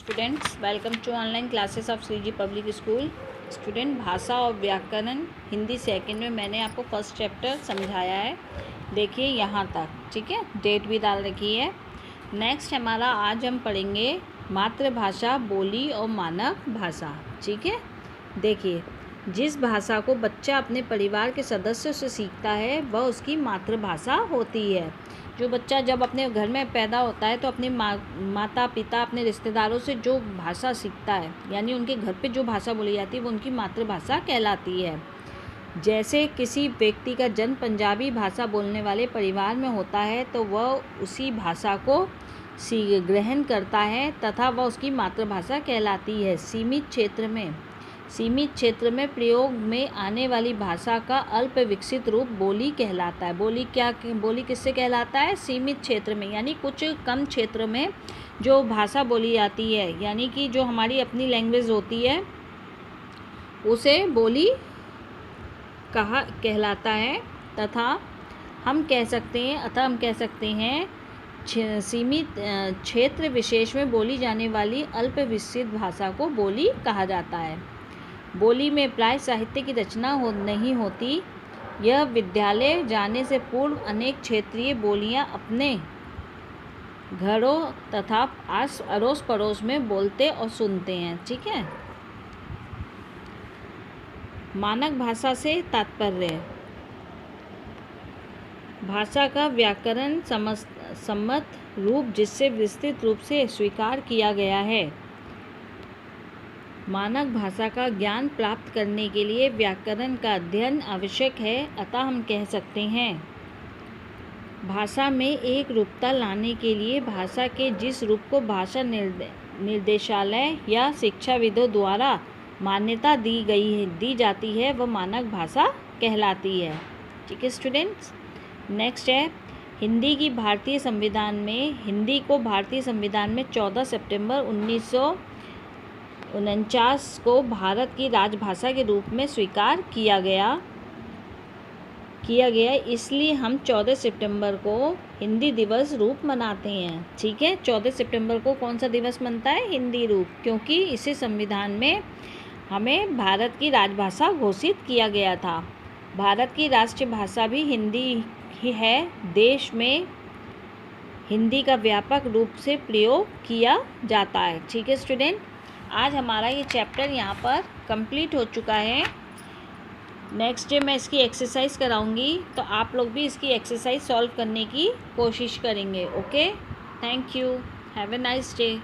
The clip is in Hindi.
Students, welcome to online classes of CG public school. Student, भाषा और व्याकरण हिंदी सेकंड में मैंने आपको फर्स्ट चैप्टर समझाया है। देखिए यहाँ तक, ठीक है। डेट भी डाल रखी है। नेक्स्ट हमारा आज हम पढ़ेंगे मातृभाषा, बोली और मानक भाषा, ठीक है। देखिए, जिस भाषा को बच्चा अपने परिवार के सदस्यों से सीखता है वह उसकी मातृभाषा होती है। जो बच्चा जब अपने घर में पैदा होता है तो अपने माता पिता, अपने रिश्तेदारों से जो भाषा सीखता है, यानी उनके घर पे जो भाषा बोली जाती है वो उनकी मातृभाषा कहलाती है। जैसे किसी व्यक्ति का जन्म पंजाबी भाषा बोलने वाले परिवार में होता है तो वह उसी भाषा को ग्रहण करता है तथा वह उसकी मातृभाषा कहलाती है। सीमित क्षेत्र में प्रयोग में आने वाली भाषा का अल्प विकसित रूप बोली कहलाता है। बोली किससे कहलाता है? सीमित क्षेत्र में, यानी कुछ कम क्षेत्र में जो भाषा बोली जाती है, यानी कि जो हमारी अपनी लैंग्वेज होती है उसे बोली कहलाता है। तथा हम कह सकते हैं सीमित क्षेत्र विशेष में बोली जाने वाली अल्प विकसित भाषा को बोली कहा जाता है। बोली में प्राय साहित्य की रचना नहीं होती। यह विद्यालय जाने से पूर्व अनेक क्षेत्रीय बोलियां अपने घरों तथा अड़ोस पड़ोस में बोलते और सुनते हैं, ठीक है। मानक भाषा से तात्पर्य भाषा का व्याकरण सम्मत रूप जिससे विस्तृत रूप से स्वीकार किया गया है। मानक भाषा का ज्ञान प्राप्त करने के लिए व्याकरण का अध्ययन आवश्यक है। अतः हम कह सकते हैं भाषा में एक रूपता लाने के लिए भाषा के जिस रूप को भाषा निर्देशालय या शिक्षाविदों द्वारा मान्यता दी जाती है वह मानक भाषा कहलाती है, ठीक है स्टूडेंट्स। नेक्स्ट है हिंदी को भारतीय संविधान में 14 सितंबर 1949 को भारत की राजभाषा के रूप में स्वीकार किया गया। इसलिए हम 14 सितंबर को हिंदी दिवस रूप मनाते हैं, ठीक है। 14 सितंबर को कौन सा दिवस मनता है? हिंदी रूप, क्योंकि इसी संविधान में हमें भारत की राजभाषा घोषित किया गया था। भारत की राष्ट्रीय भाषा भी हिंदी ही है। देश में हिंदी का व्यापक रूप से प्रयोग किया जाता है, ठीक है स्टूडेंट। आज हमारा ये चैप्टर यहाँ पर कंप्लीट हो चुका है। नेक्स्ट डे मैं इसकी एक्सरसाइज कराऊंगी, तो आप लोग भी इसकी एक्सरसाइज सॉल्व करने की कोशिश करेंगे। Okay, thank you, have a nice day.